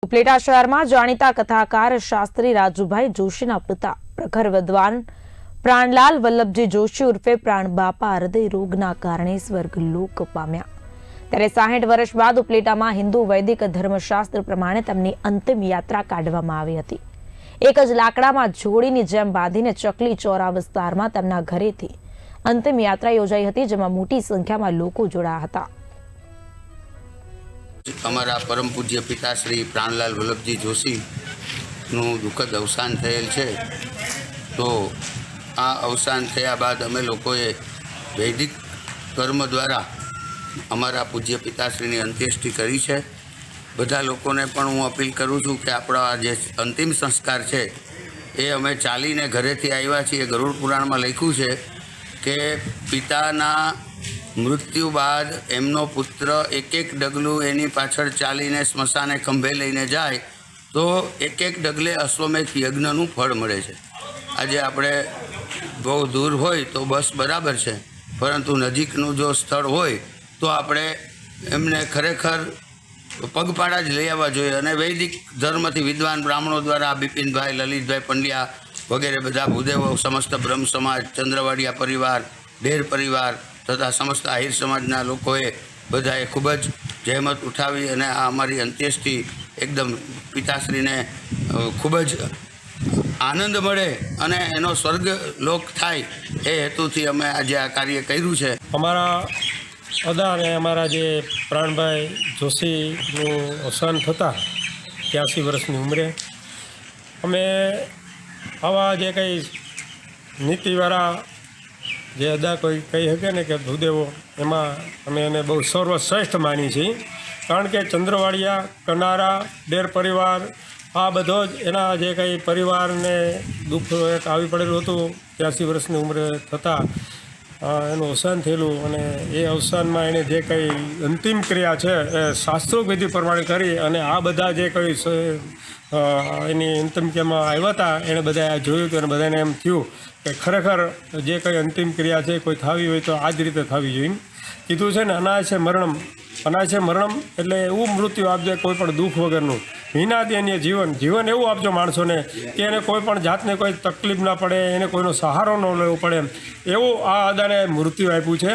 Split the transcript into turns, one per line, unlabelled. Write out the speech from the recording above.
ઉપલેટા શહેરમાં જાણીતા કથાકાર શાસ્ત્રી રાજુભાઈ જોશીના પિતા પ્રખર વિદ્વાન પ્રાણલાલ વલ્લભજી જોશી ઉર્ફે પ્રાણબાપા હૃદય રોગના કારણે સ્વર્ગલોક પામ્યા। ત્યારે 60 વર્ષ બાદ ઉપલેટામાં હિન્દુ વૈદિક ધર્મશાસ્ત્ર પ્રમાણે તેમની અંતિમ યાત્રા કાઢવામાં આવી હતી। એક જ લાકડામાં જોડીની જેમ બાંધીને ચકલી ચોરા વિસ્તારમાં તેમના ઘરેથી અંતિમ યાત્રા યોજાઈ હતી, જેમાં મોટી સંખ્યામાં લોકો જોડાયા હતા।
અમારા પરમ પૂજ્ય પિતા શ્રી પ્રાણલાલ વલ્લભજી જોશીનું દુઃખદ અવસાન થયેલ છે। તો આ અવસાન થયા બાદ અમે લોકોએ વૈદિક કર્મ દ્વારા અમારા પૂજ્ય પિતાશ્રીની અંત્યેષ્ટિ કરી છે। બધા લોકોને પણ હું અપીલ કરું છું કે આપણા જે અંતિમ સંસ્કાર છે એ અમે ચાલીને ઘરેથી આવ્યા છીએ। ગરુડ પુરાણમાં લખ્યું છે કે પિતાના મૃત્યુ બાદ એમનો પુત્ર એક એક ડગલું એની પાછળ ચાલીને સ્મશાને ખંભે લઈને જાય તો એક એક ડગલે અશ્વમેધ યજ્ઞનું ફળ મળે છે। આજે આપણે બહુ દૂર હોય તો બસ બરાબર છે, પરંતુ નજીકનું જો સ્થળ હોય તો આપણે એમને ખરેખર પગપાળા જ લઈ આવવા જોઈએ। અને વૈદિક ધર્મથી વિદ્વાન બ્રાહ્મણો દ્વારા બિપિનભાઈ, લલિતભાઈ પંડ્યા વગેરે બધા ભૂદેવો, સમસ્ત બ્રહ્મ સમાજ, ચંદ્રવાડિયા પરિવાર, ઢેર પરિવાર તથા સમસ્ત આહિર સમાજના લોકોએ બધાએ ખૂબ જ જહેમત ઉઠાવી અને આ અમારી અંત્યેષ્ટિ એકદમ પિતાશ્રીને ખૂબ જ આનંદ મળે અને એનો સ્વર્ગ લોક થાય એ હેતુથી અમે આજે આ કાર્ય કર્યું છે।
અમારા અદા અને અમારા જે પ્રાણભાઈ જોશીનું અવસાન થતાં 83 વર્ષની ઉંમરે અમે આવા જે કંઈ નીતિવાળા જે અદા કોઈ કહી શકે ને કે ભૂદેવો, એમાં અમે એને બહુ સર્વશ્રેષ્ઠ માની છીએ। કારણ કે ચંદ્રવાડિયા, કનારા, ડેર પરિવાર આ બધો જ એના જે કંઈ પરિવારને દુઃખ એક આવી પડેલું હતું 83 વર્ષની ઉંમરે થતાં એનું અવસાન થયેલું। અને એ અવસાનમાં એણે જે કંઈ અંતિમ ક્રિયા છે એ શાસ્ત્રોક્ત વિધિ પ્રમાણે કરી અને આ બધા જે કંઈ એની અંતિમ ક્રિયામાં આવ્યા હતા એણે બધાએ જોયું હતું અને બધાને એમ થયું કે ખરેખર જે કંઈ અંતિમ ક્રિયા છે કોઈ થવી હોય તો આ જ રીતે થવી જોઈએ। કીધું છે ને અનાયસે મરણમ, અનાયસે મરણમ એટલે એવું મૃત્યુ આપજે કોઈ પણ દુઃખ વગરનું, વિનાથી અન્ય જીવન એવું આપજો માણસોને કે એને કોઈ પણ જાતને કોઈ તકલીફ ના પડે, એને કોઈનો સહારો ન લેવો પડે, એવું આ અદાને મૃત્યુ આપ્યું છે।